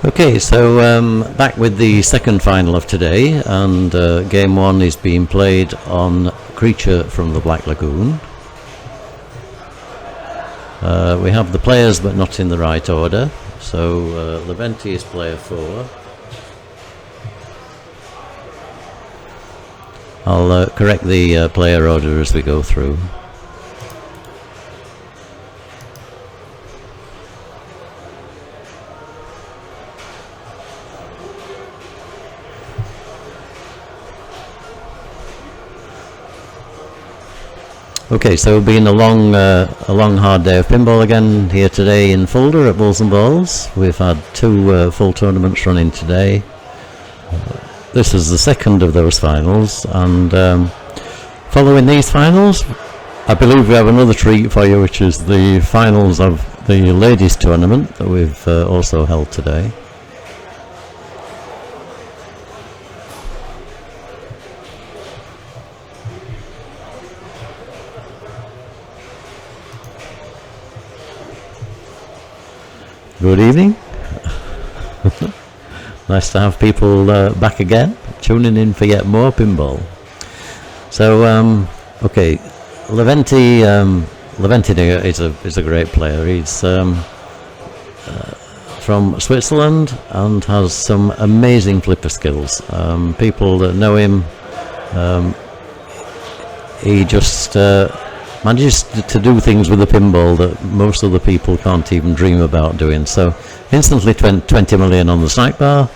Okay, so back with the second final of today, and game one is being played on Creature from the Black Lagoon. We have the players but not in the right order, so Levente is player 4. I'll correct the player order as we go through. Okay, so it's been a long hard day of pinball again here today in Fulda at Bulls and Balls. We've had 2 full tournaments running today. This is the second of those finals, and following these finals, I believe we have another treat for you, which is the finals of the ladies tournament that we've also held today. Good evening. Nice to have people back again, tuning in for yet more pinball. So, okay, Levente is a great player. He's from Switzerland and has some amazing flipper skills. People that know him, he just manages to do things with the pinball that most other people can't even dream about doing. So instantly 20 million on the snack bar.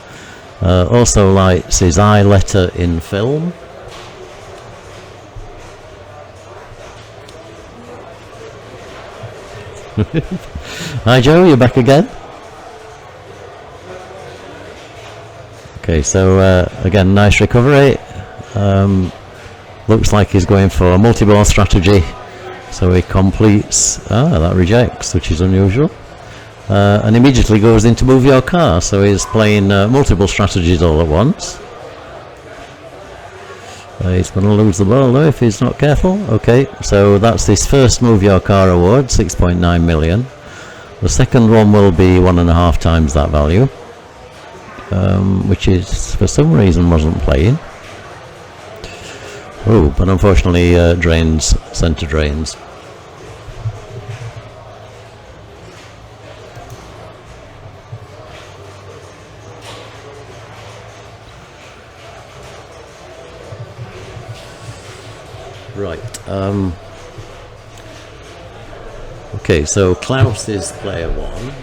Also lights his I letter in film. Hi Joe, you're back again. Okay, so again, nice recovery. Looks like he's going for a multi-ball strategy. So he completes, that rejects, which is unusual, and immediately goes into move your car. So he's playing multiple strategies all at once. He's going to lose the ball though if he's not careful. Okay, so that's his first move your car award, 6.9 million. The second one will be 1.5 times that value, which is for some reason wasn't playing. Oh, but unfortunately drains, centre drains. Right. Okay, so Klaus is player 1.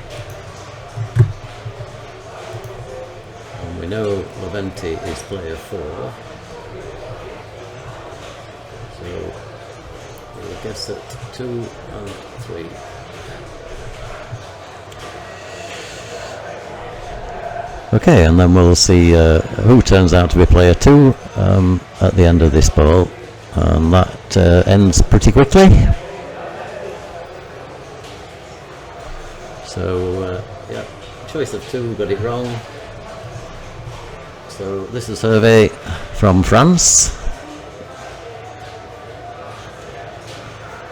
And we know Levente is player 4. So we'll guess at 2 and 3. Okay, and then we'll see who turns out to be player 2 at the end of this ball, and that ends pretty quickly. So yeah, choice of 2, got it wrong. So this is Hervé from France.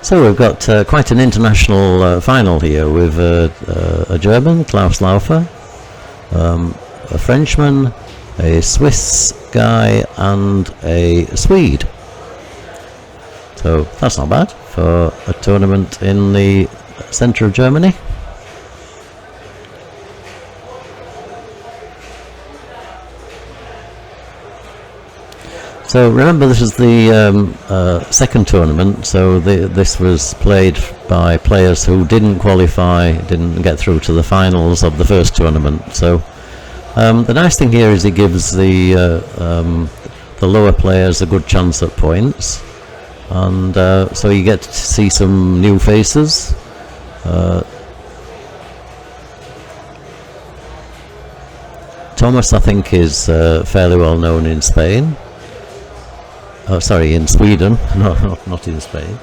So we've got quite an international final here with a German, Klaus Löffler, a Frenchman, a Swiss guy and a Swede. So that's not bad for a tournament in the centre of Germany. So remember, this is the second tournament, so this was played by players who didn't qualify, didn't get through to the finals of the first tournament. So the nice thing here is it gives the lower players a good chance at points, and so you get to see some new faces. Thomas, I think, is fairly well known in Spain. Oh, sorry, in Sweden. No, not in Spain.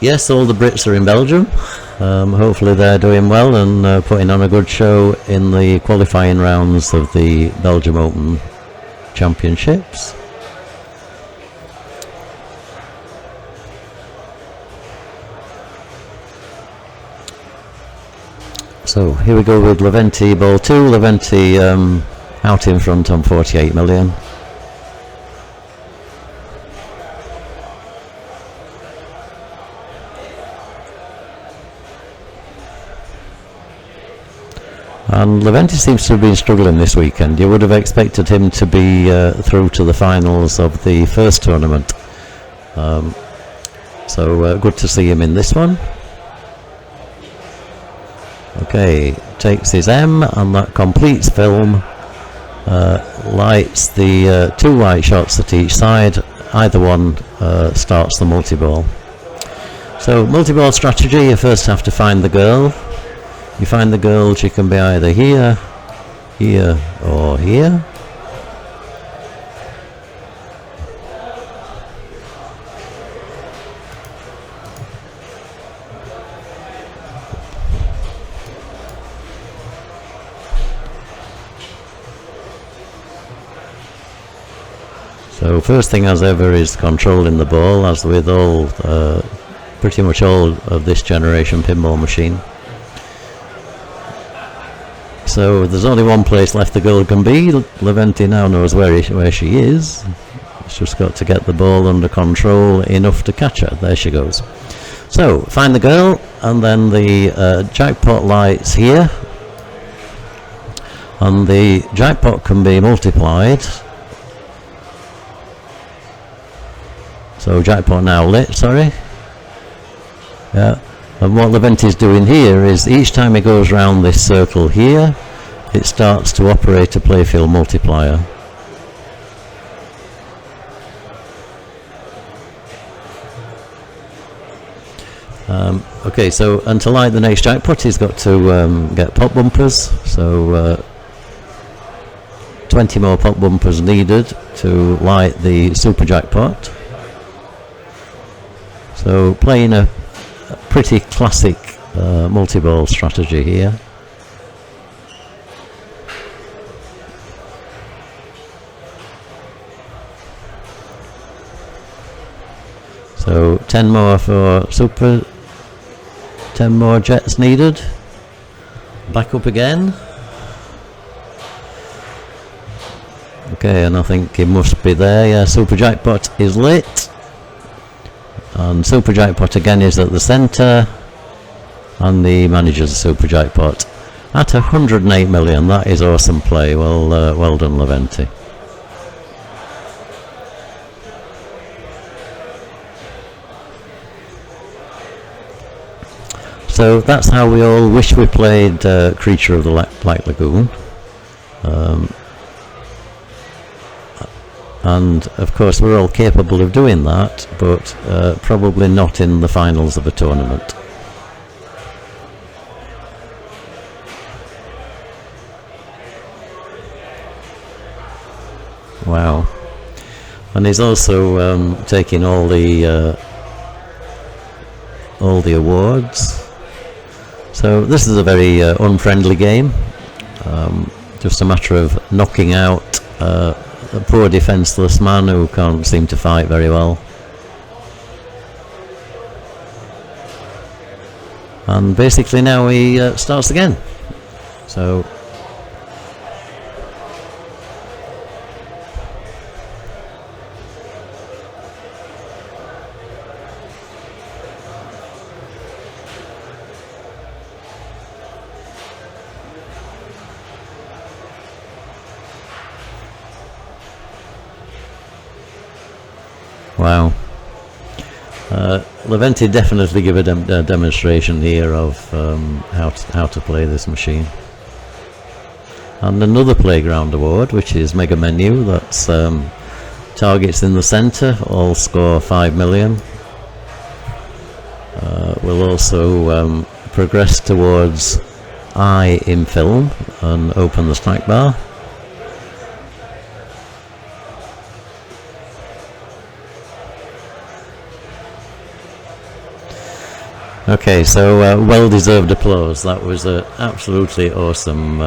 Yes, all the Brits are in Belgium. Hopefully they're doing well and putting on a good show in the qualifying rounds of the Belgium Open Championships. So here we go with Levente ball 2. Levente out in front on 48 million. And Levente seems to have been struggling this weekend. You would have expected him to be through to the finals of the first tournament. So good to see him in this one. Okay, takes his M, and that completes film. Lights the 2 white shots at each side. Either one starts the multi-ball. So multi-ball strategy, you first have to find the girl. You find the girl, she can be either here, here, or here. So first thing as ever is controlling the ball, as with all, pretty much all of this generation pinball machine. So there's only one place left the girl can be. Levente now knows where she is. It's just got to get the ball under control enough to catch her. There she goes. So find the girl, and then the jackpot lights here, and the jackpot can be multiplied. So jackpot now lit, sorry. Yeah. And what Levente is doing here is each time it goes round this circle here, it starts to operate a playfield multiplier. Okay, so and to light the next jackpot, he's got to get pop bumpers. So 20 more pop bumpers needed to light the super jackpot. So playing a pretty classic multi-ball strategy here. So 10 more for super, 10 more jets needed. Back up again. Okay, and I think it must be there. Yeah, super jackpot is lit. And super jackpot again is at the centre, and the manager's super jackpot at 108 million. That is awesome play. Well done, Levente. So that's how we all wish we played Creature of the Black Lagoon. And of course we're all capable of doing that, but probably not in the finals of a tournament. Wow. And he's also taking all the awards. So this is a very unfriendly game. Just a matter of knocking out a poor defenceless man who can't seem to fight very well. And basically now he starts again. So wow. Levente definitely give a demonstration here of how to play this machine. And another playground award, which is Mega Menu. That's targets in the centre all score 5 million. we'll also progress towards I in film and open the snack bar. Okay, so well-deserved applause. That was an absolutely awesome,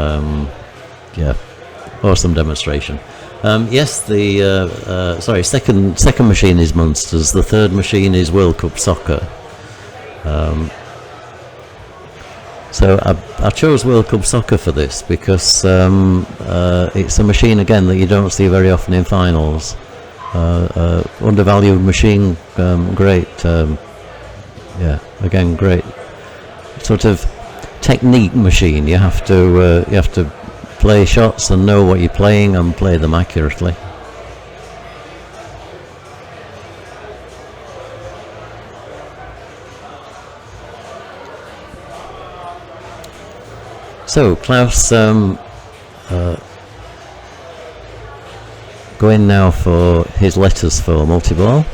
awesome demonstration. Yes, the second machine is Munsters. The third machine is World Cup Soccer. So I chose World Cup Soccer for this because it's a machine again that you don't see very often in finals. Undervalued machine, great. Again, great sort of technique machine. You have to play shots and know what you're playing and play them accurately. So Klaus, going now for his letters for multi-ball.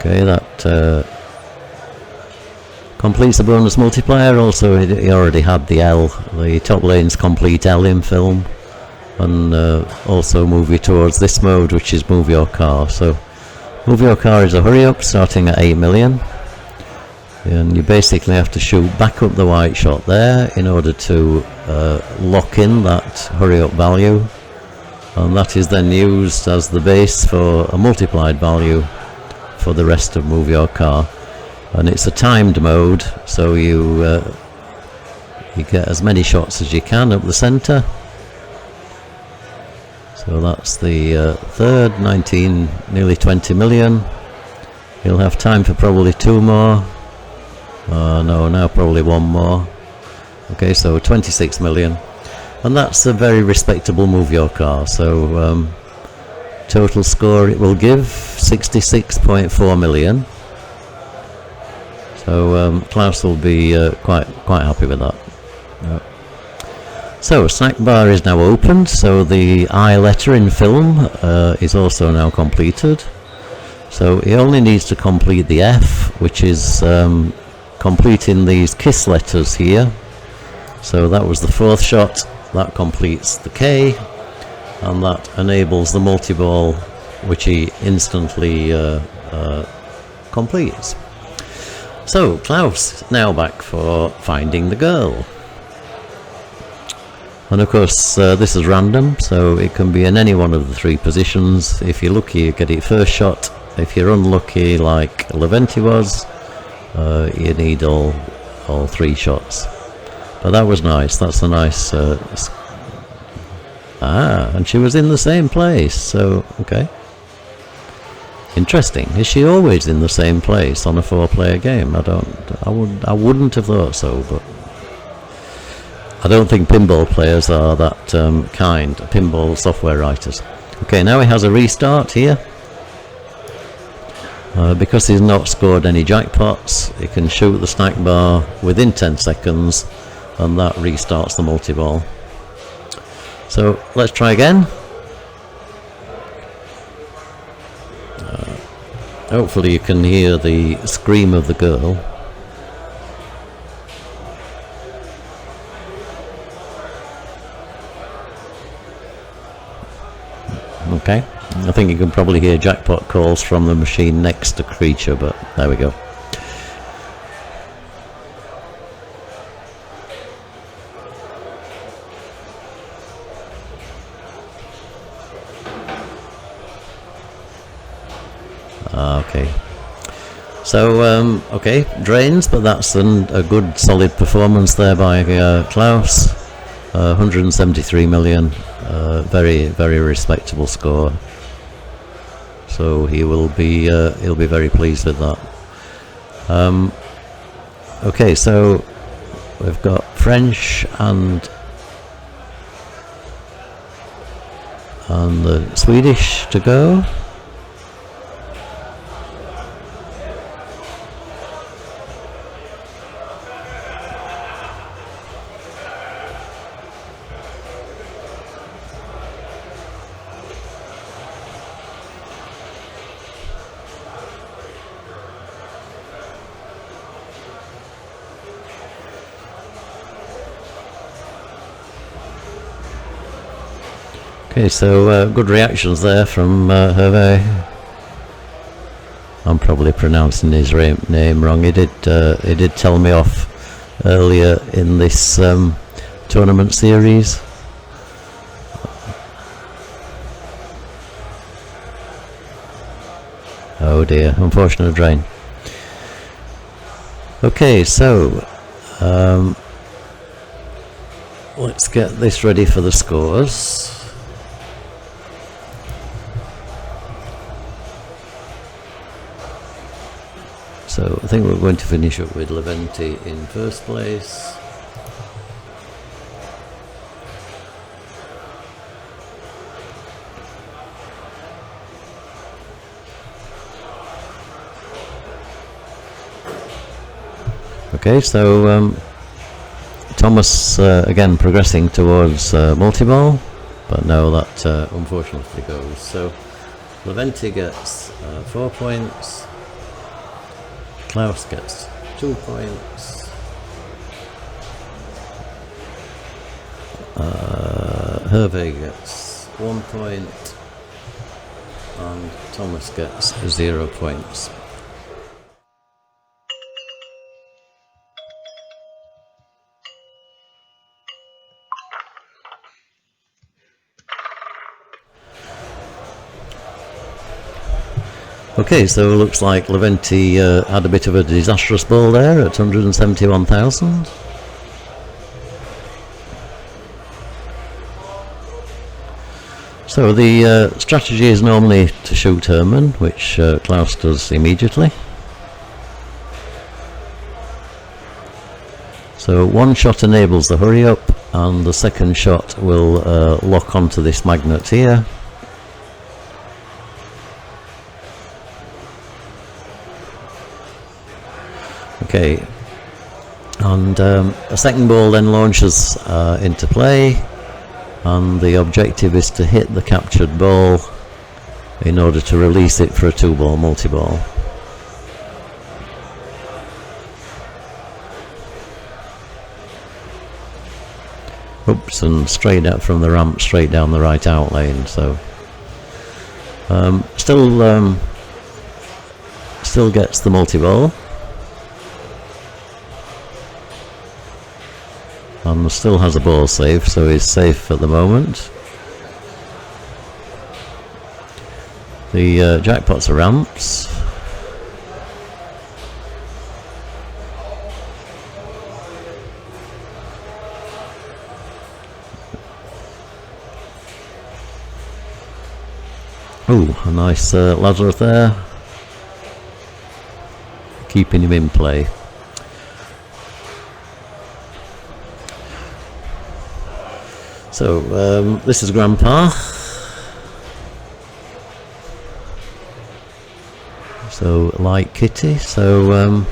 Okay, that completes the bonus multiplier. Also, he already had the L, the top lane's complete L in film, and also move you towards this mode, which is move your car. So, move your car is a hurry up starting at 8 million, and you basically have to shoot back up the white shot there in order to lock in that hurry up value, and that is then used as the base for a multiplied value for the rest of move your car. And it's a timed mode, so you get as many shots as you can up the centre. So that's the third, 19, nearly 20 million. You'll have time for probably two more. No, now probably one more. Okay, so 26 million. And that's a very respectable move your car. So total score it will give 66.4 million. So Klaus will be quite happy with that. Yep. So snack bar is now opened, so the I letter in film is also now completed. So he only needs to complete the F, which is completing these kiss letters here. So that was the fourth shot, that completes the K, and that enables the multi-ball, which he instantly completes. So Klaus now back for finding the girl. And of course this is random, so it can be in any one of the three positions. If you're lucky you get it first shot. If you're unlucky like Levente was, you need all three shots. But that was nice. That's a nice and she was in the same place, so okay. Interesting. Is she always in the same place on a 4-player game? I wouldn't have thought so, but I don't think pinball players are that kind, pinball software writers. Okay, now he has a restart here. Because he's not scored any jackpots, he can shoot the snack bar within 10 seconds, and that restarts the multi-ball. So let's try again. Hopefully you can hear the scream of the girl. Okay, I think you can probably hear jackpot calls from the machine next to Creature, but there we go. Okay, so okay, drains, but that's a good solid performance there by Klaus. 173 million, very respectable score. So he'll be very pleased with that. Okay, so we've got French and the Swedish to go. Okay, so good reactions there from Hervé. I'm probably pronouncing his name wrong. He did tell me off earlier in this tournament series. Oh dear, unfortunate drain. Okay, so let's get this ready for the scores. So I think we're going to finish up with Levente in first place. Okay, so Thomas again progressing towards multi-ball, but no, that unfortunately goes. So Levente gets 4 points. Klaus gets 2 points. Hervé gets 1 point, and Thomas gets 0 points. Okay, so it looks like Levente had a bit of a disastrous ball there at 171,000. So the strategy is normally to shoot Herman, which Klaus does immediately. So one shot enables the hurry up, and the second shot will lock onto this magnet here. Okay, and a second ball then launches into play, and the objective is to hit the captured ball in order to release it for a 2-ball multi-ball. Oops, and straight out from the ramp, straight down the right out lane. So still gets the multi-ball. And still has a ball save, so he's safe at the moment. The jackpots are ramps. Oh, a nice Lazarus there, keeping him in play. So this is Grandpa. So like Kitty. So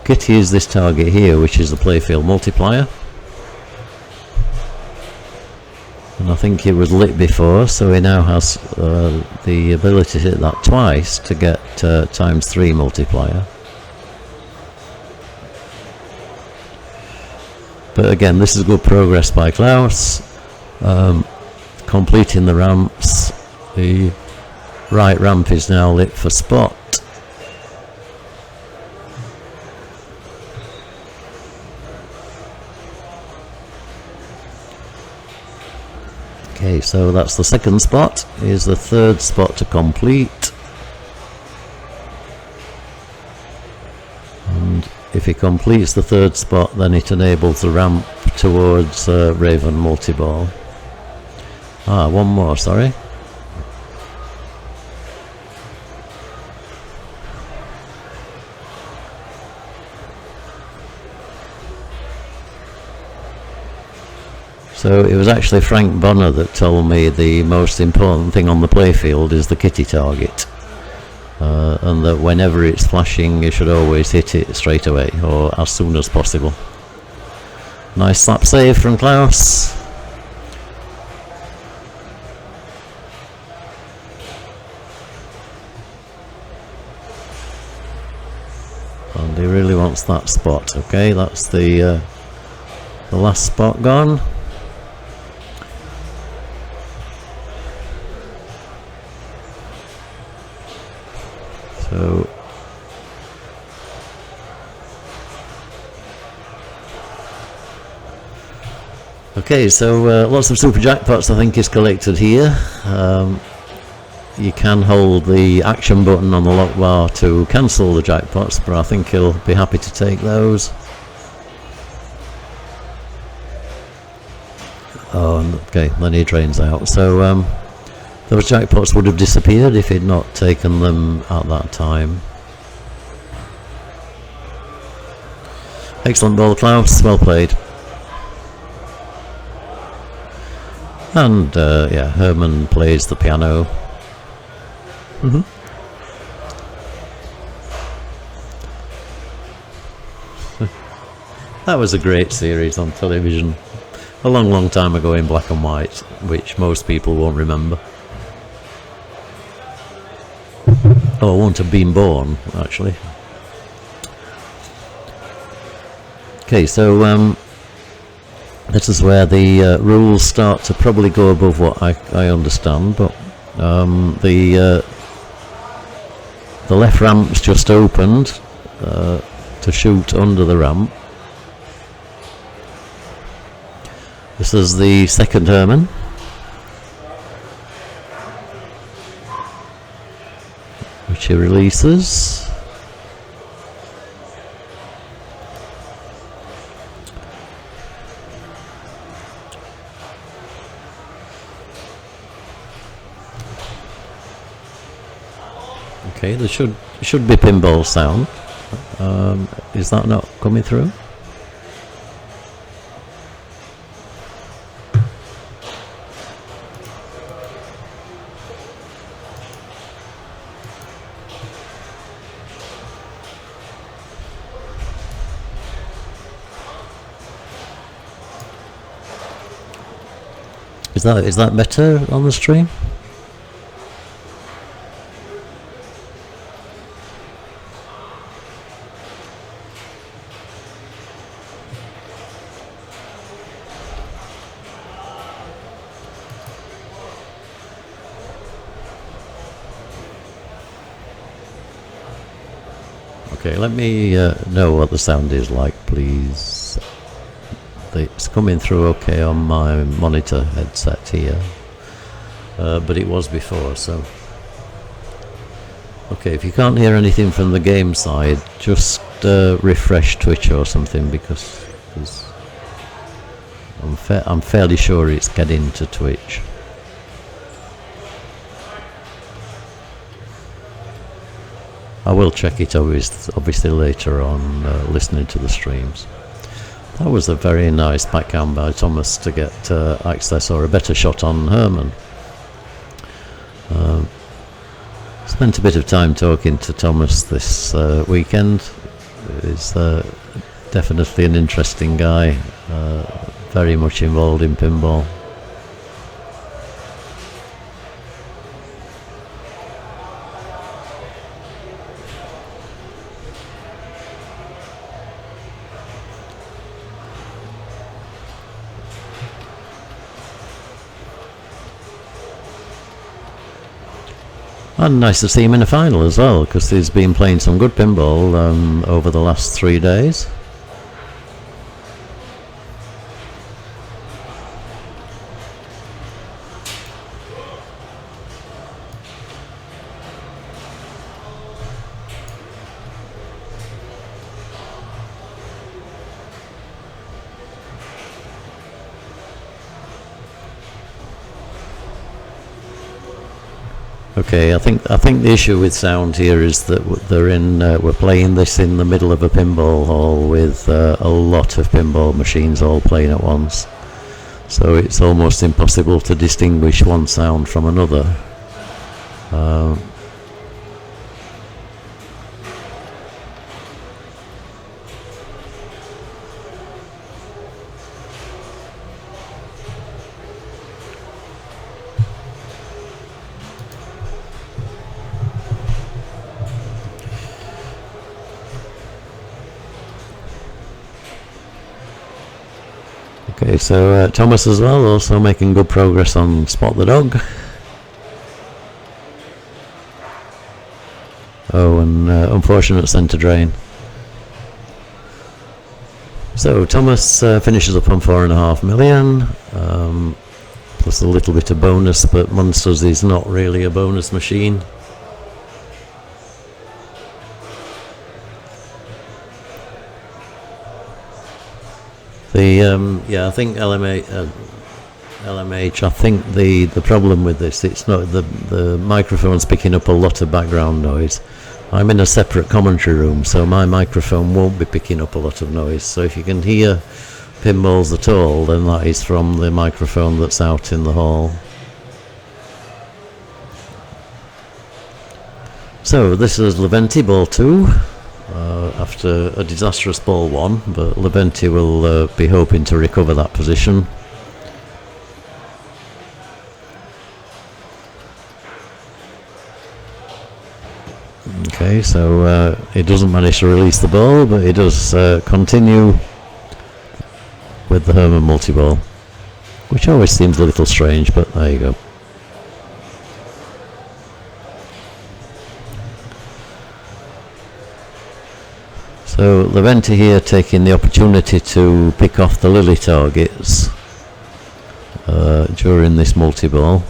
Kitty is this target here, which is the playfield multiplier. And I think it was lit before, so he now has the ability to hit that twice to get ×3 multiplier. But again, this is good progress by Klaus, completing the ramps. The right ramp is now lit for spot. Okay, so that's the second spot. Here's the third spot to complete. And if he completes the third spot, then it enables the ramp towards Raven multi-ball. Ah, one more, sorry. So it was actually Frank Bonner that told me the most important thing on the playfield is the kitty target. And that whenever it's flashing, you should always hit it straight away, or as soon as possible. Nice slap save from Klaus. And he really wants that spot. Okay, that's the last spot gone. So okay, so lots of super jackpots I think is collected here. You can hold the action button on the lock bar to cancel the jackpots, but I think he'll be happy to take those. Oh, okay, then he drains out. So those jackpots would have disappeared if he'd not taken them at that time. Excellent ball, Klaus. Well played. And yeah, Herman plays the piano. That was a great series on television. A long time ago in black and white, which most people won't remember. Oh, I won't have been born, actually. Okay, so this is where the rules start to probably go above what I understand, but the left ramp's just opened to shoot under the ramp. This is the second Herman. Which he releases. Okay, there should be pinball sound. Is that not coming through? Is that better on the stream? Okay, let me know what the sound is like, please. It's coming through okay on my monitor headset here, but it was before, so okay, if you can't hear anything from the game side, just refresh Twitch or something, because I'm fairly sure it's getting to Twitch. I will check it obviously later on, listening to the streams. That was a very nice backhand by Thomas to get access or a better shot on Herman. Spent a bit of time talking to Thomas this weekend. He's definitely an interesting guy, very much involved in pinball. And nice to see him in a final as well, because he's been playing some good pinball over the last 3 days. Okay, I think the issue with sound here is that we're playing this in the middle of a pinball hall with a lot of pinball machines all playing at once, so it's almost impossible to distinguish one sound from another. Okay, so Thomas as well, also making good progress on Spot the Dog. Oh, and unfortunate centre drain. So Thomas finishes up on 4.5 million, plus a little bit of bonus, but Munsters is not really a bonus machine. Yeah, I think LMH, I think the problem with this, it's not the microphone's picking up a lot of background noise. I'm in a separate commentary room, so my microphone won't be picking up a lot of noise. So if you can hear pinballs at all, then that is from the microphone that's out in the hall. So this is Levente ball 2. After a disastrous ball 1, but Levente will be hoping to recover that position. Okay, so he doesn't manage to release the ball, but he does continue with the Herman multi-ball, which always seems a little strange, but there you go. So Levente here taking the opportunity to pick off the lily targets during this multi-ball.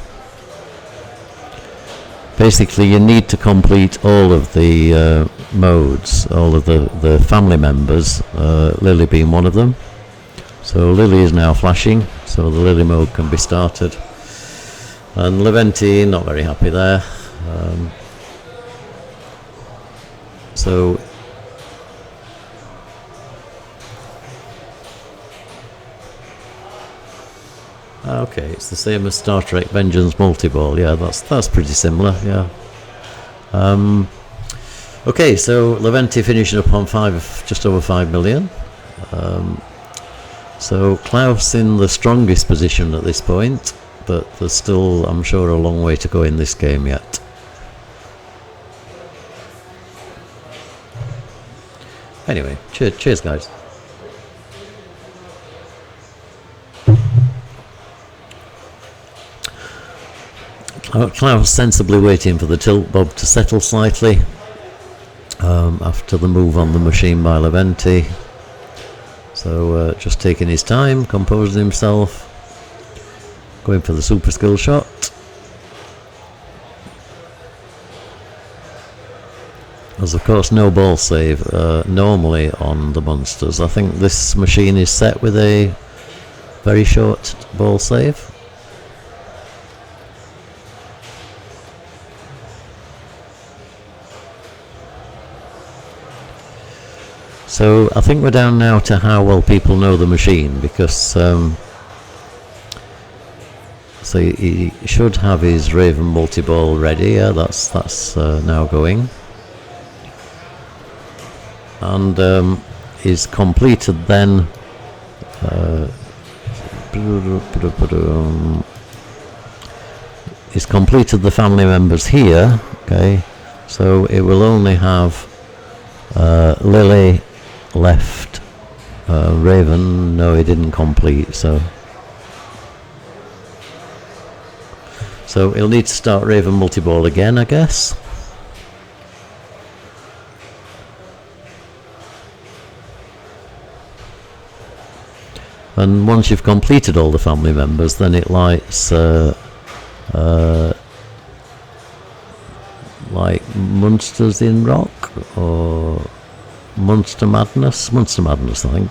Basically you need to complete all of the modes, all of the family members, Lily being one of them. So Lily is now flashing, so the Lily mode can be started. And Levente not very happy there. So okay, it's the same as Star Trek Vengeance multi-ball. Yeah, that's pretty similar. Yeah. Okay, so Levente finishing up on just over 5 million. So Klaus in the strongest position at this point, but there's still, I'm sure, a long way to go in this game yet. Anyway, cheers guys. Klaus sensibly waiting for the tilt bob to settle slightly after the move on the machine by Levente. So just taking his time, composing himself, going for the super skill shot. There's of course no ball save normally on the Munsters. I think this machine is set with a very short ball save. So I think we're down now to how well people know the machine, because so he should have his Raven multi-ball ready. Yeah, that's now going, and is completed then. Is completed the family members here. Okay, so it will only have Lily left. Raven, no, he didn't complete, so he'll need to start Raven multi-ball again, I guess. And once you've completed all the family members, then it lights like Munsters in Rock or Monster Madness, I think.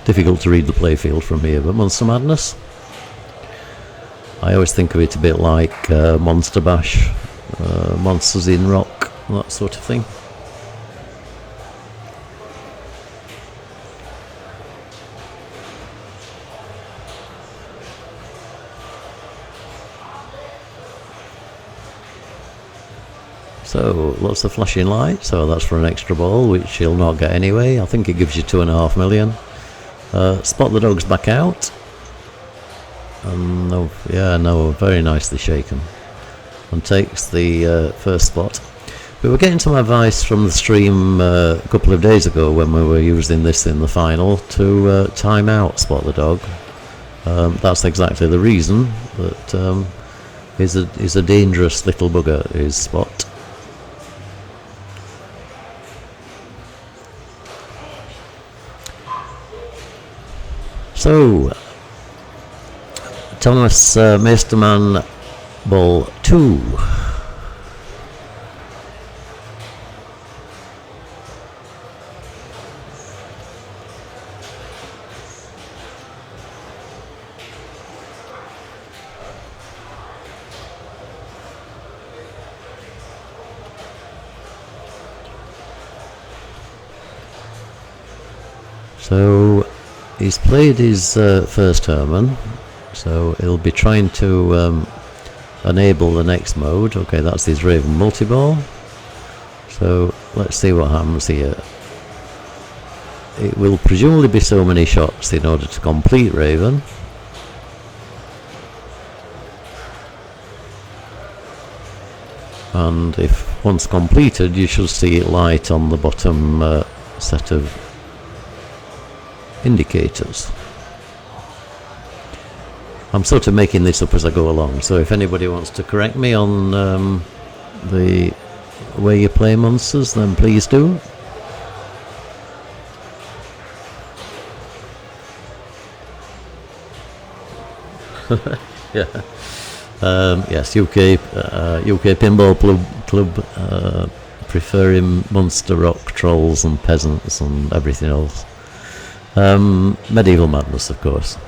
Difficult to read the playfield from here, but Monster Madness. I always think of it a bit like Monster Bash, Monsters in Rock, that sort of thing. So lots of flashing lights. So that's for an extra ball, which he'll not get anyway. I think it gives you 2.5 million. Spot the dogs back out. And no, very nicely shaken. And takes the first spot. We were getting some advice from the stream a couple of days ago when we were using this in the final to time out Spot the Dog. That's exactly the reason that is a dangerous little bugger is Spot. So, Thomas Mästerman, ball 2. So he's played his first Herman, so he'll be trying to enable the next mode. Okay, that's his Raven multi-ball. So let's see what happens here. It will presumably be so many shots in order to complete Raven. And if once completed, you should see it light on the bottom set of indicators. I'm sort of making this up as I go along, so if anybody wants to correct me on the way you play Munsters, then please do. Yeah. Yes, UK Pinball Club preferring Munster rock trolls and peasants and everything else. Medieval madness, of course.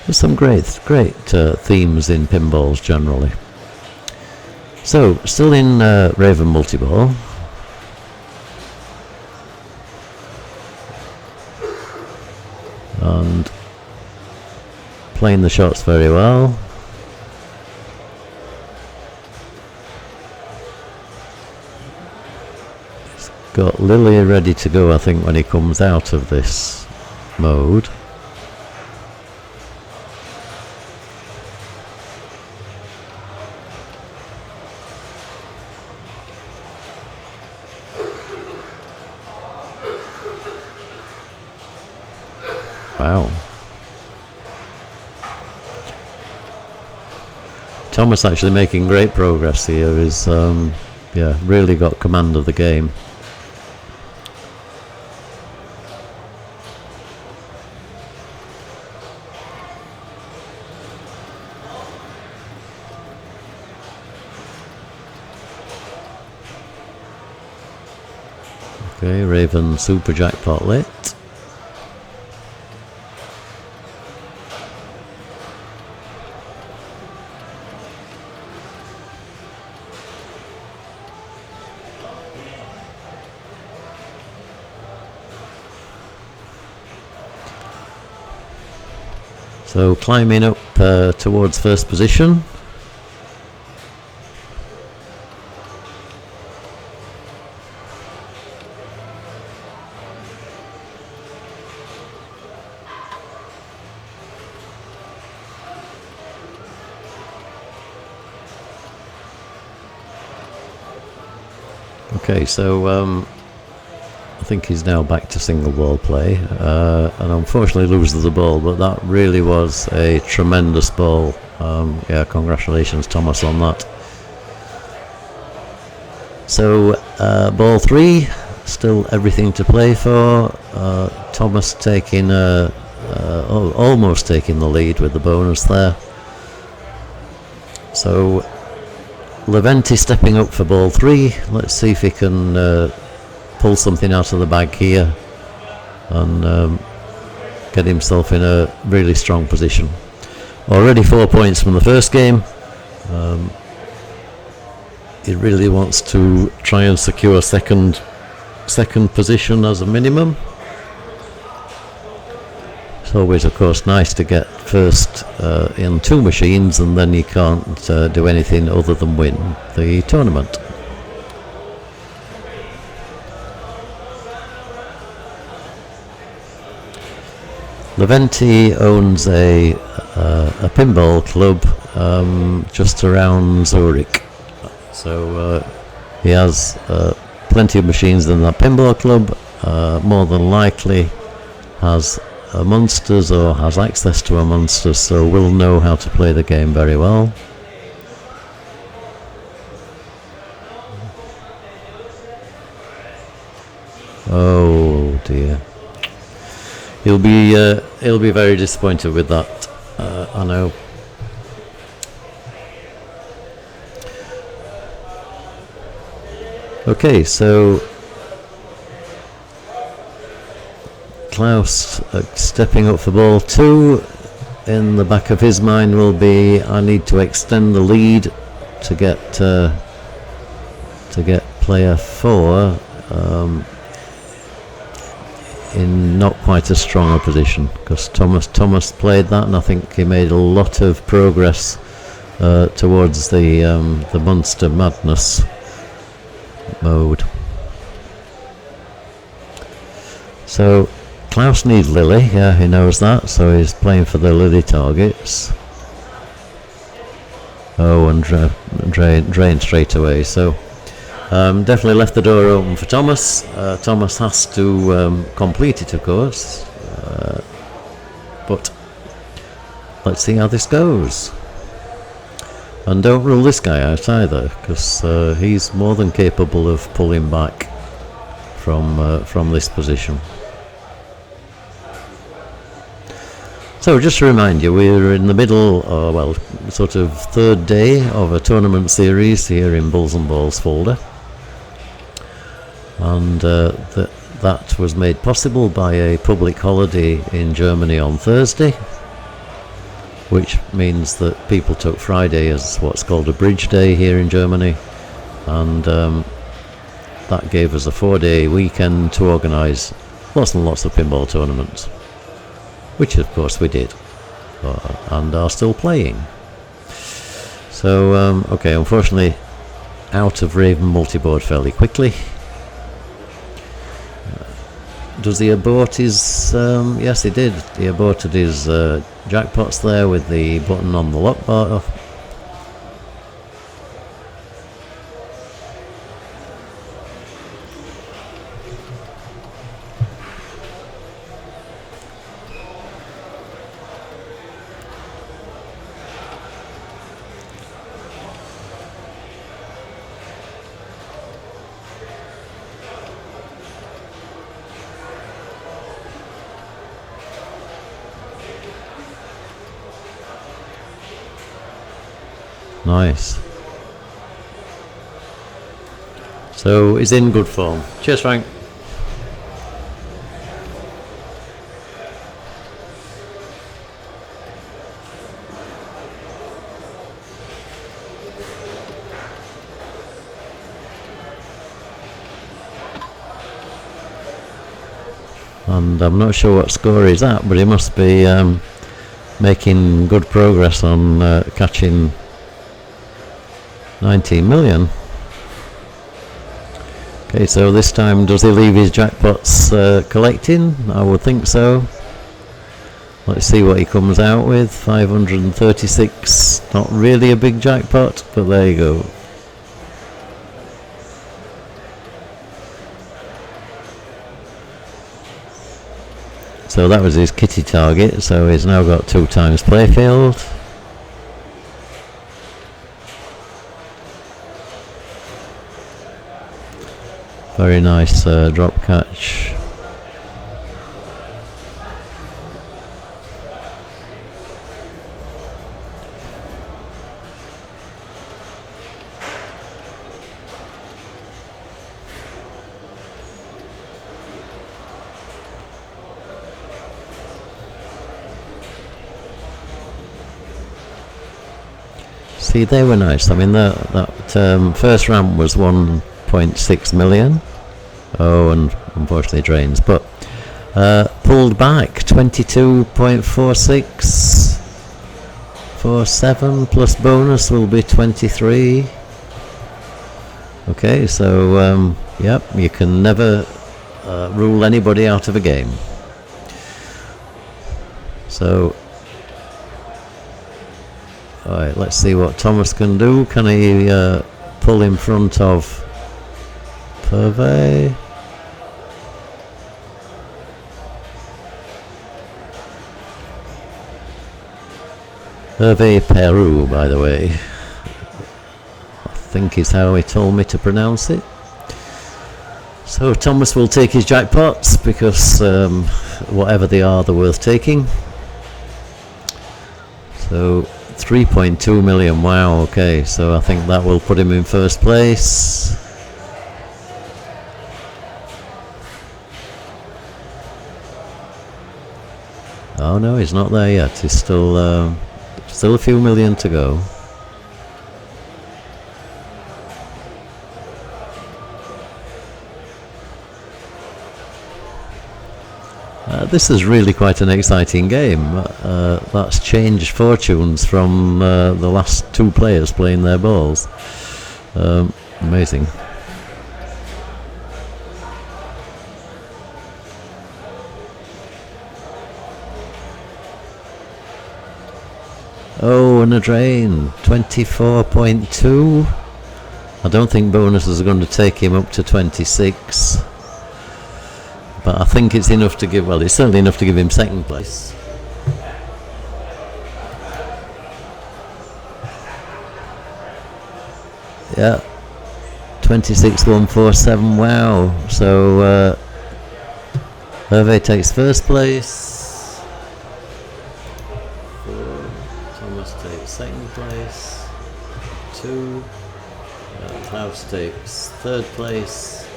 There's some great themes in pinballs generally. So, still in Raven multi-ball. And playing the shots very well. Got Lily ready to go, I think, when he comes out of this mode. Wow. Thomas actually making great progress here. He's yeah, really got command of the game. Okay, Raven super jackpot lit. So climbing up towards first position. Okay, so I think he's now back to single ball play, and unfortunately loses the ball, but that really was a tremendous ball. Yeah, congratulations Thomas on that. So ball 3, still everything to play for. Thomas taking almost taking the lead with the bonus there. So Levente stepping up for ball 3. Let's see if he can pull something out of the bag here and get himself in a really strong position. Already 4 points from the first game. He really wants to try and secure second position as a minimum. It's always, of course, nice to get first in 2 machines, and then you can't do anything other than win the tournament. Levente owns a pinball club just around Zurich, so he has plenty of machines in that pinball club. More than likely has a Munsters or has access to a Munsters, so will know how to play the game very well. Oh dear. He'll be very disappointed with that. I know. Okay, so Klaus stepping up for ball 2. In the back of his mind will be, I need to extend the lead to get player 4 in not quite as strong a position, because Thomas played that, and I think he made a lot of progress towards the Munster madness mode. So Klaus needs Lily, yeah, he knows that, so he's playing for the Lily targets. Oh, and drain straight away, so definitely left the door open for Thomas. Thomas has to complete it, of course, but let's see how this goes. And don't rule this guy out either, because he's more than capable of pulling back from this position. So just to remind you, we're in the middle, well, sort of third day of a tournament series here in Bulls and Balls Fulda. And that was made possible by a public holiday in Germany on Thursday, which means that people took Friday as what's called a bridge day here in Germany, and that gave us a 4-day weekend to organise lots and lots of pinball tournaments, which of course we did, and are still playing. So okay, unfortunately out of Raven multiboard fairly quickly. Does he abort his... yes, he did. He aborted his jackpots there with the button on the lock bar. Nice. So he's in good form. Cheers, Frank. And I'm not sure what score he's at, but he must be making good progress on catching 19 million. Okay, so this time does he leave his jackpots collecting? I would think so. Let's see what he comes out with. 536, not really a big jackpot, but there you go. So that was his kitty target, so he's now got 2 times playfield. Very nice drop catch. See, they were nice. I mean, that first round was 1.6 million. Oh, and unfortunately drains, but pulled back 22.4647 plus bonus will be 23. Okay, so yep, you can never rule anybody out of a game. So alright, let's see what Thomas can do. Can he pull in front of Hervé? Hervé Pierru, by the way, I think is how he told me to pronounce it. So So Thomas will take his jackpots because whatever they are, they're worth taking. So 3.2 million, wow, okay, so I think that will put him in first place. Oh no, he's not there yet, he's still a few million to go. This is really quite an exciting game. That's changed fortunes from the last two players playing their balls. Amazing. Oh, and a drain. 24.2. I don't think bonuses are going to take him up to 26. But I think it's enough to give, well, it's certainly enough to give him second place. Yeah, 26.147, wow. So Hervé takes first place. Thomas takes second place. 2. Klaus takes third place.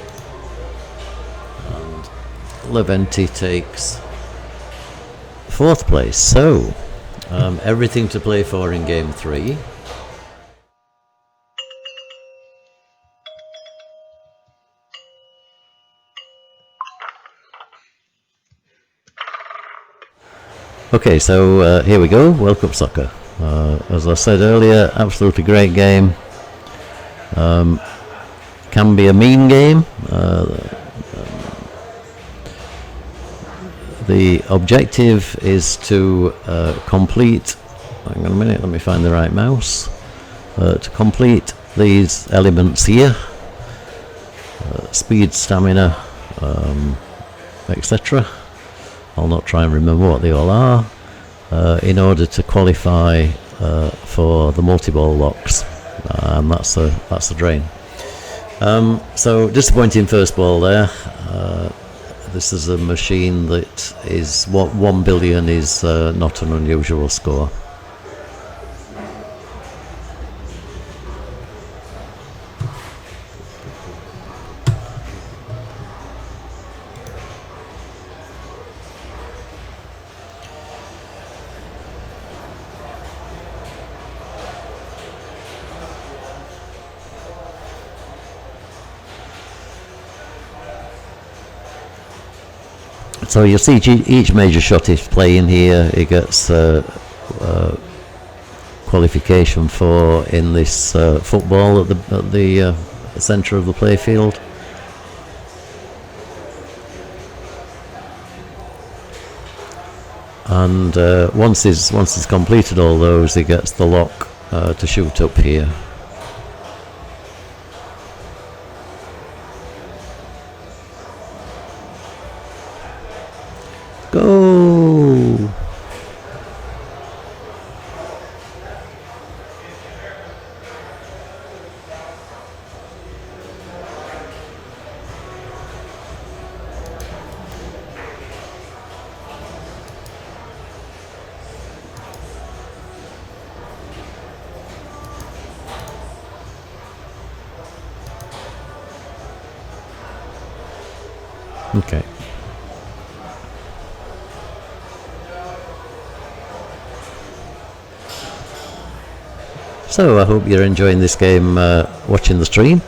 And Levente takes fourth place. So everything to play for in game 3. Okay, so here we go, World Cup Soccer. As I said earlier, absolutely great game. Can be a mean game. The objective is to complete, hang on a minute, let me find the right mouse, to complete these elements here, speed, stamina, etc. I'll not try and remember what they all are, in order to qualify for the multi-ball locks, and that's the drain. So disappointing first ball there. This is a machine that is what 1 billion is not an unusual score. So you'll see each major shot he's playing here, he gets qualification for in this football at the centre of the playfield. And once he's completed all those, he gets the lock to shoot up here. Go! Okay. So I hope you're enjoying this game watching the stream.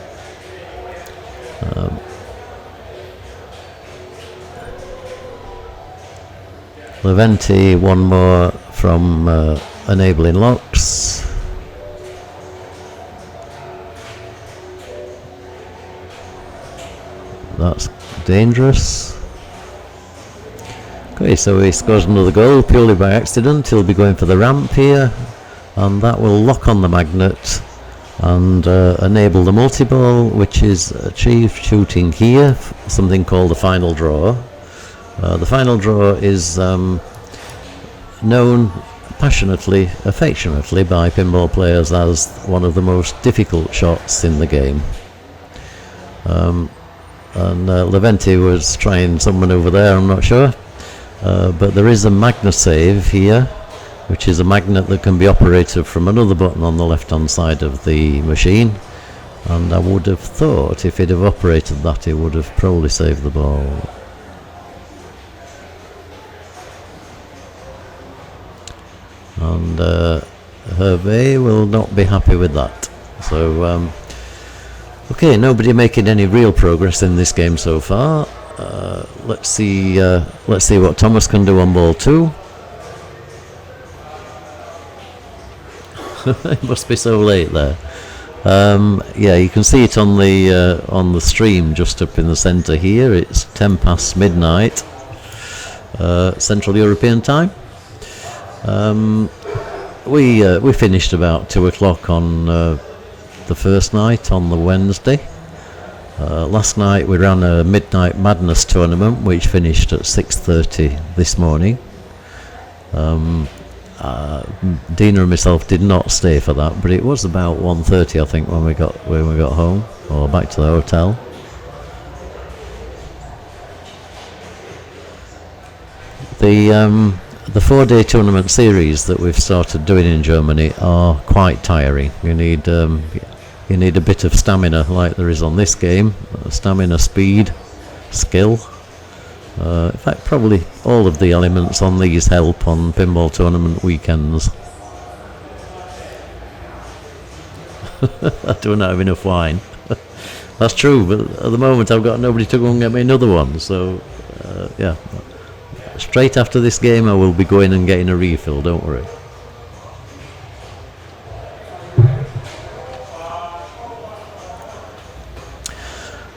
Levente, one more from enabling locks. That's dangerous. Okay, so he scores another goal purely by accident. He'll be going for the ramp here, and that will lock on the magnet and enable the multi-ball, which is achieved shooting here, something called the final draw. The final draw is known passionately, affectionately by pinball players as one of the most difficult shots in the game. and Levente was trying someone over there, I'm not sure. But there is a magnet save here, which is a magnet that can be operated from another button on the left hand side of the machine, and I would have thought if it had operated that it would have probably saved the ball. And Hervé will not be happy with that. So okay, nobody making any real progress in this game so far. Let's see what Thomas can do on ball 2. It must be so late there. Yeah, you can see it on the stream just up in the centre here. It's 10 past midnight Central European time. We finished about 2 o'clock on the first night on the Wednesday. Last night we ran a Midnight Madness tournament which finished at 6:30 this morning. Dina and myself did not stay for that, but it was about 1:30 I think when we got home or back to the hotel. The 4-day tournament series that we've started doing in Germany are quite tiring. You need a bit of stamina like there is on this game. Stamina, speed, skill. In fact, probably all of the elements on these help on pinball tournament weekends. I don't have enough wine. That's true, but at the moment I've got nobody to go and get me another one, so yeah. Straight after this game I will be going and getting a refill, don't worry.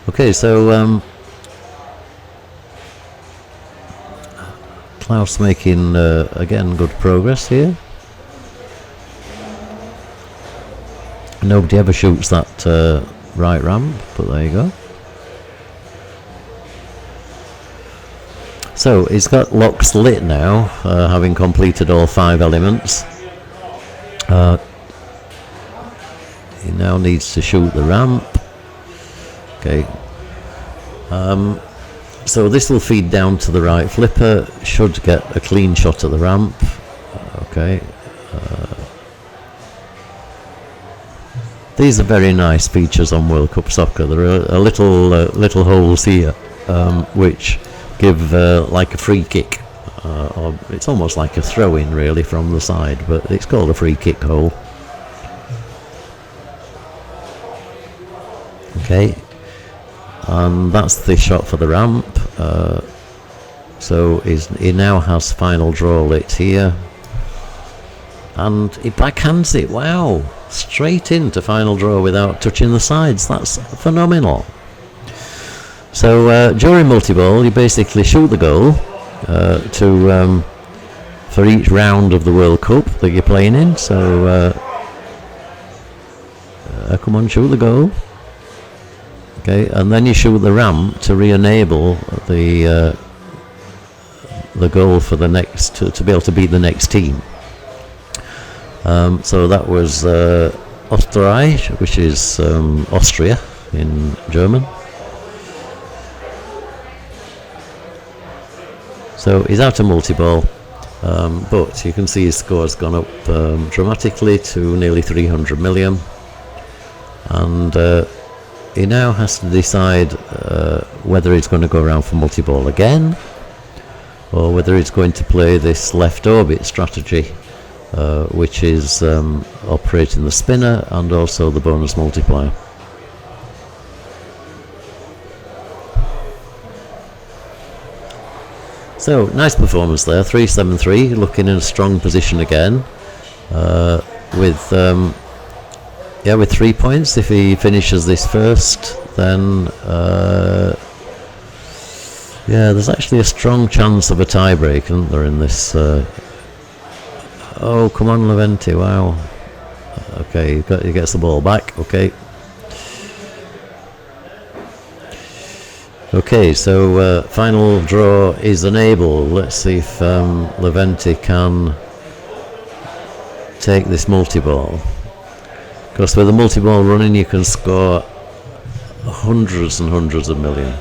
Okay, so Klaus making again good progress here. Nobody ever shoots that right ramp, but there you go. So he's got locks lit now, having completed all 5 elements. He now needs to shoot the ramp. Okay. So this will feed down to the right flipper, should get a clean shot at the ramp. Okay. These are very nice features on World Cup Soccer. There are little holes here which give like a free kick, or it's almost like a throw-in really from the side, but it's called a free kick hole. Okay, and that's the shot for the ramp. So he now has final draw lit here, and he backhands it. Wow, straight into final draw without touching the sides. That's phenomenal. So during multi-ball you basically shoot the goal for each round of the World Cup that you're playing in. So come on, shoot the goal. Okay, and then you shoot the ramp to re-enable the goal for the next to be able to beat the next team. So that was Österreich, which is Austria in German. So he's out of multi-ball, but you can see his score's gone up dramatically to nearly 300 million, and he now has to decide whether he's going to go around for multi-ball again, or whether he's going to play this left orbit strategy, which is operating the spinner and also the bonus multiplier. So nice performance there, 373, looking in a strong position again, with 3 points. If he finishes this first, then yeah, there's actually a strong chance of a tie-break, isn't there, in this? Oh, come on, Levente! Wow. Okay, he gets the ball back. Okay. Okay, so final draw is unable. Let's see if Levente can take this multi-ball. Because with the multi-ball running you can score hundreds and hundreds of million.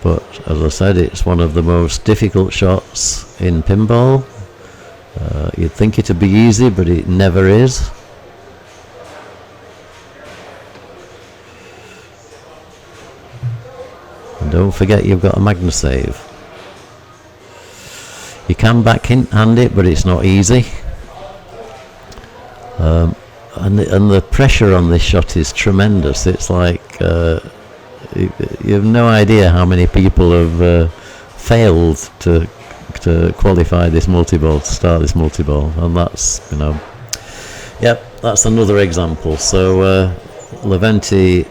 But as I said, it's one of the most difficult shots in pinball. You'd think it'd be easy, but it never is. And don't forget you've got a Magna save. You can backhand it, but it's not easy. And the pressure on this shot is tremendous. It's like you have no idea how many people have failed to qualify this multi-ball, to start this multi-ball, and that's, yep, that's another example. So Levente,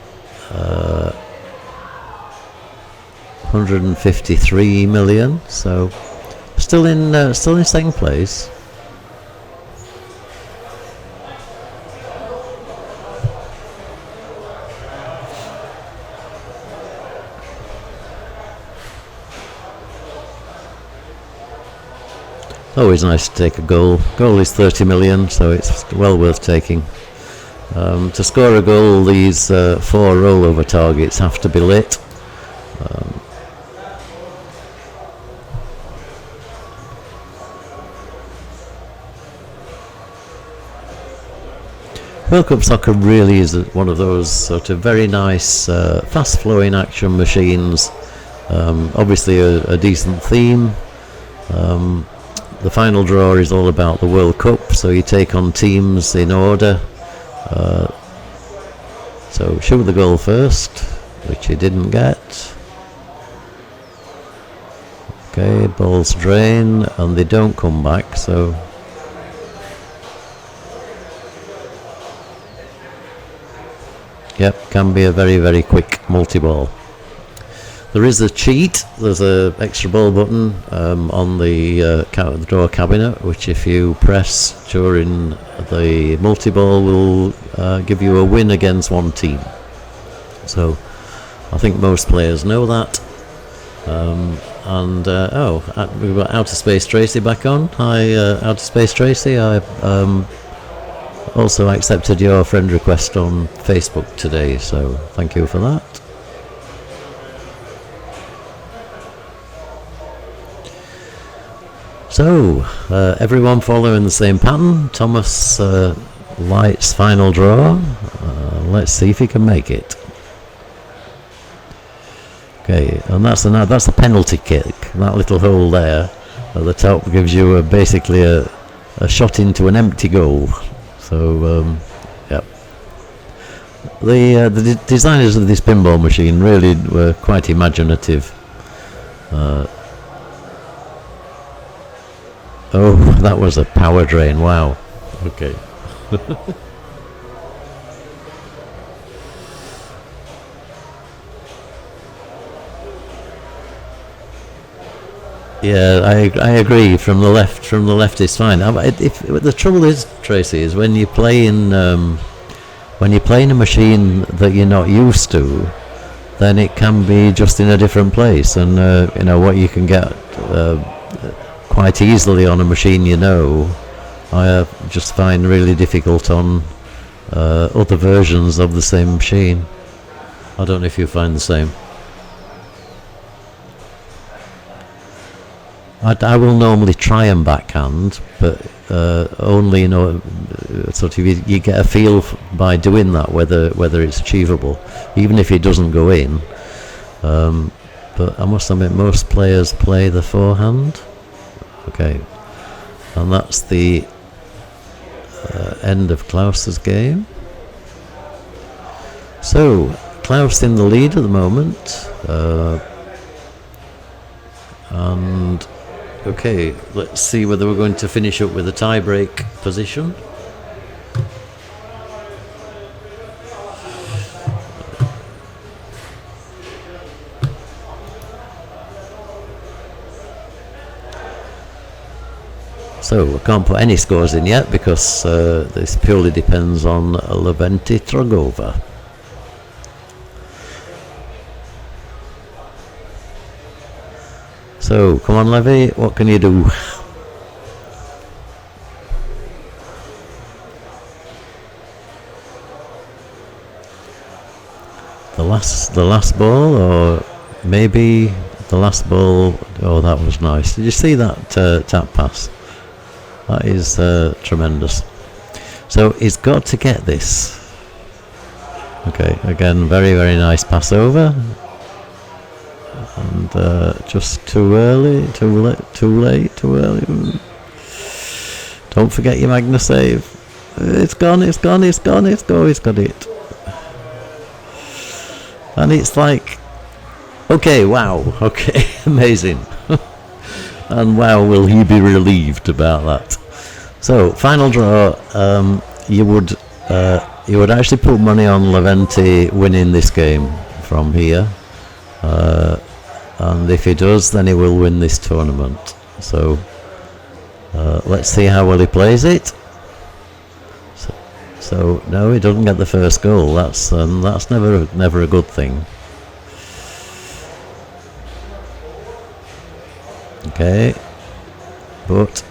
153 million, so still in second place. Always nice to take a goal. Goal is 30 million, so it's well worth taking. To score a goal, these 4 rollover targets have to be lit. World Cup Soccer really is one of those sort of very nice, fast-flowing action machines. Obviously a decent theme. The final draw is all about the World Cup, so you take on teams in order. So shoot the goal first, which you didn't get. Okay, balls drain and they don't come back, so yep, can be a very, very quick multi-ball. There is a cheat. There's a extra ball button on the draw cabinet, which if you press during the multi-ball will give you a win against one team. So I think most players know that. We've got Outer Space Tracy back on. Hi, Outer Space Tracy. I also accepted your friend request on Facebook today, so thank you for that. So, everyone following the same pattern. Thomas Light's final draw. Let's see if he can make it. Okay, and that's a penalty kick. That little hole there at the top gives you basically a shot into an empty goal. So, yep. The designers of this pinball machine really were quite imaginative. Oh, that was a power drain, wow. Okay. Yeah, I agree. From the left is fine. If the trouble is, Tracy, is when you play in a machine that you're not used to, then it can be just in a different place, and what you can get quite easily on a machine I just find really difficult on other versions of the same machine. I don't know if you find the same. I will normally try and backhand, but only sort of you get a feel by doing that whether it's achievable, even if it doesn't go in. But I must admit, most players play the forehand. Okay, and that's the end of Klaus's game. So Klaus in the lead at the moment, and okay, let's see whether we're going to finish up with a tie-break position. So I can't put any scores in yet because this purely depends on Levente Tregova. So come on, Levy, what can you do? the last ball, or maybe the last ball. Oh, that was nice. Did you see that tap pass? That is tremendous. So he's got to get this. Okay, again, very, very nice pass over. And just too early, too late, too early. Don't forget your Magna save. It's gone. He's got it. And it's like, okay, wow, okay, amazing. And wow, will he be relieved about that. So, final draw, you would actually put money on Levente winning this game from here. And if he does, then he will win this tournament. So, let's see how well he plays it. So no, he doesn't get the first goal. That's never a good thing. Okay, but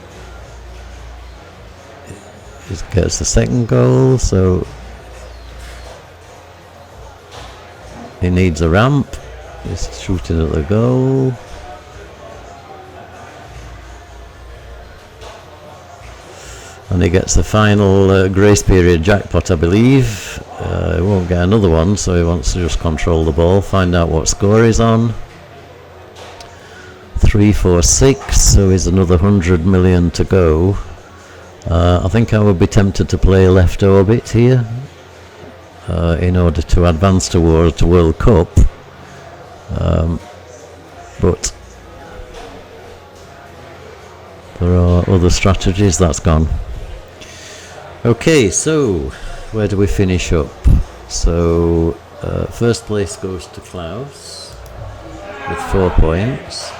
he gets the second goal. So he needs a ramp. He's shooting at the goal. And he gets the final grace period jackpot, I believe. He won't get another one, so he wants to just control the ball, find out what score he's on. 346, so he's another 100 million to go. I think I would be tempted to play left orbit here in order to advance towards the World Cup. But there are other strategies. That's gone. Okay, so where do we finish up? So first place goes to Klaus with 4 points.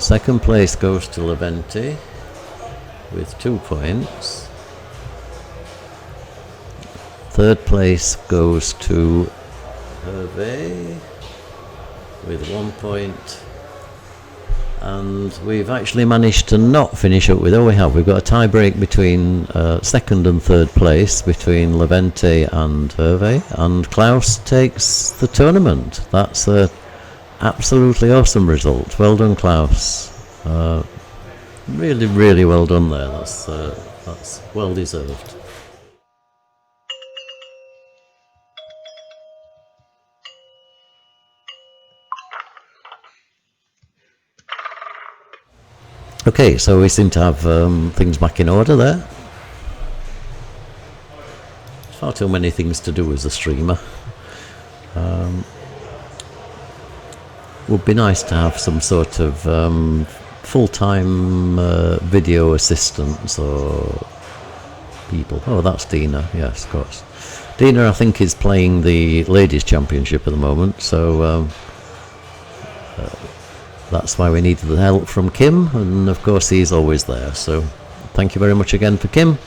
Second place goes to Levente with 2 points. Third place goes to Hervé with 1 point. And we've actually managed to not finish up with, we've got a tie break between second and third place between Levente and Hervé, and Klaus takes the tournament. That's a absolutely awesome result. Well done, Klaus. Really, really well done there. That's well deserved. Okay, so we seem to have things back in order there. Far too many things to do as a streamer. Would be nice to have some sort of full-time video assistants or people. Oh, that's Dina. Yes, of course. Dina, I think, is playing the Ladies' Championship at the moment, so that's why we needed the help from Kim, and of course he's always there. So thank you very much again for Kim,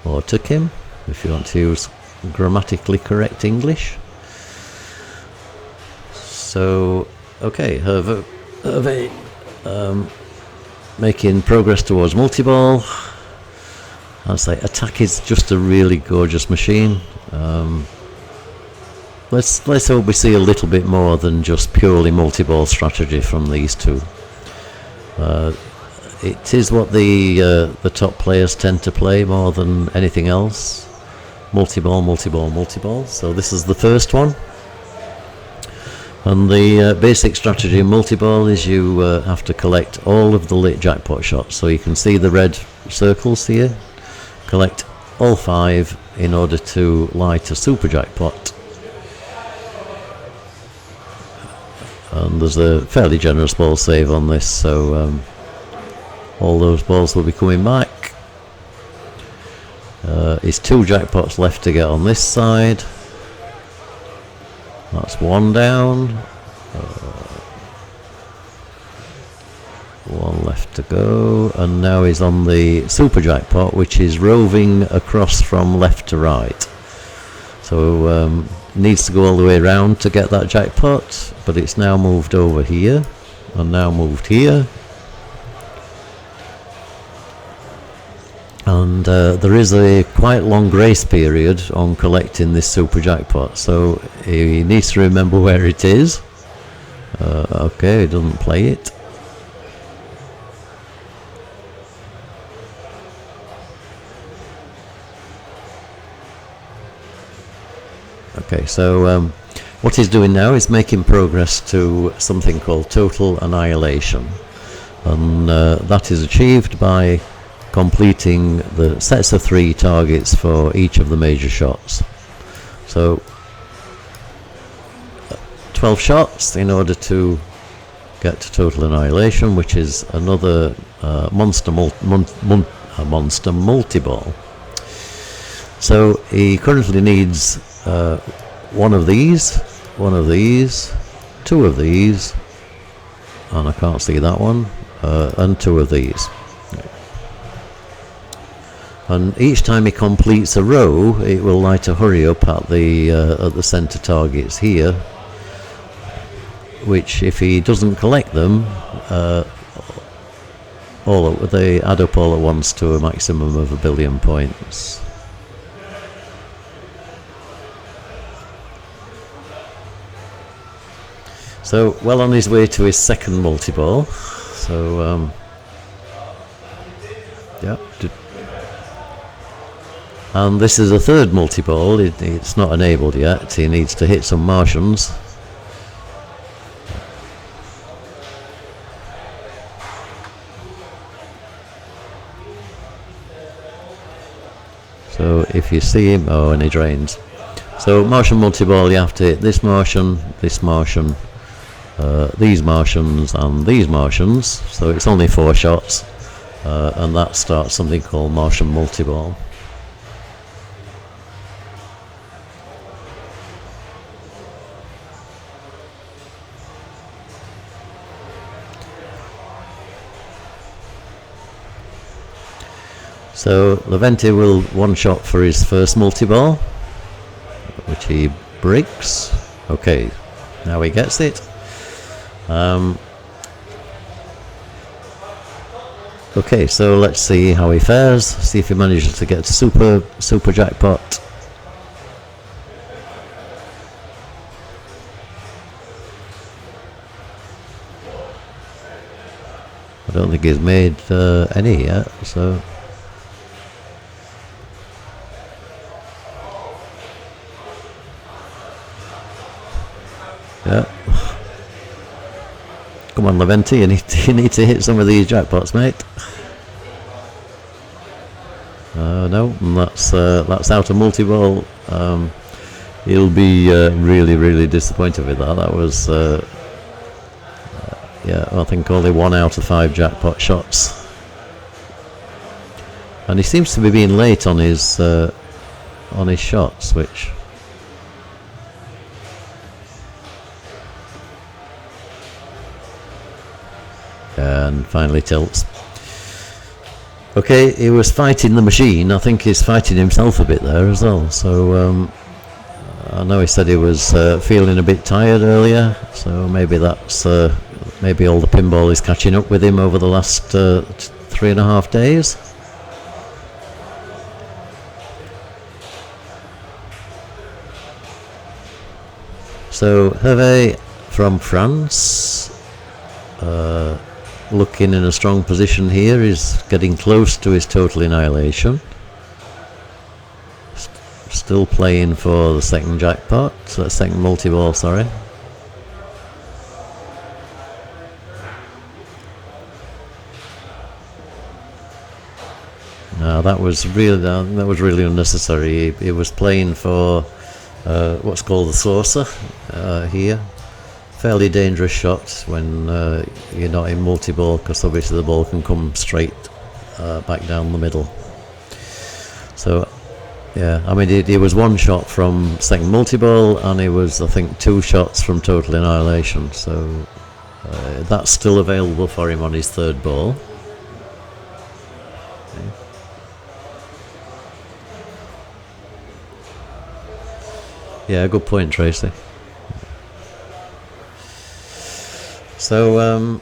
or to Kim, if you want to use grammatically correct English. So, okay, Hervé making progress towards multi-ball. I'd say attack is just a really gorgeous machine. Let's hope we see a little bit more than just purely multi-ball strategy from these two. It is what the top players tend to play more than anything else. Multi-ball, multi-ball, multi-ball. So this is the first one. And the basic strategy in multi-ball is you have to collect all of the lit jackpot shots. So you can see the red circles here. Collect all 5 in order to light a super jackpot. And there's a fairly generous ball save on this, so all those balls will be coming back. It's 2 jackpots left to get on this side. That's 1 down. 1 left to go, and now he's on the super jackpot, which is roving across from left to right. So needs to go all the way around to get that jackpot, but it's now moved over here and now moved here. And there is a quite long grace period on collecting this super jackpot, so he needs to remember where it is. Okay, he doesn't play it. Okay, so what he's doing now is making progress to something called total annihilation, and that is achieved by completing the sets of 3 targets for each of the major shots. So 12 shots in order to get to total annihilation, which is another monster multi-ball. So he currently needs one of these, 2 of these, and I can't see that one, and 2 of these. And each time he completes a row, it will light a hurry up at the centre targets here, which, if he doesn't collect them, they add up all at once to a maximum of 1 billion points. So, well on his way to his second multi-ball. So, yeah. And this is a third multi-ball. It's not enabled yet. He needs to hit some Martians. So if you see him, oh, and he drains. So Martian multi-ball, you have to hit this Martian, these Martians, and these Martians. So it's only 4 shots, and that starts something called Martian multi-ball. So Levente will one-shot for his first multi-ball, which he breaks. Okay, now he gets it. Okay, so let's see how he fares. See if he manages to get super jackpot. I don't think he's made any yet, so. Yeah. Come on, Levente, you need to hit some of these jackpots, mate. No, and that's out of multi-ball. He'll be really disappointed with that. That was, yeah, I think only 1 out of 5 jackpot shots. And he seems to be being late on his shots, which. And finally tilts. Okay, he was fighting the machine. I think he's fighting himself a bit there as well. So I know he said he was feeling a bit tired earlier. So maybe that's maybe all the pinball is catching up with him over the last 3.5 days. So Hervé from France. Looking in a strong position here, is getting close to his total annihilation. Still playing for the second jackpot, second multi-ball, sorry. No, that was really unnecessary. He was playing for what's called the saucer here. Fairly dangerous shot when you're not in multi-ball, because obviously the ball can come straight back down the middle. So yeah, I mean he was 1 shot from second multi-ball, and he was, I think, 2 shots from total annihilation. So that's still available for him on his third ball. Okay. Yeah, good point, Tracy. So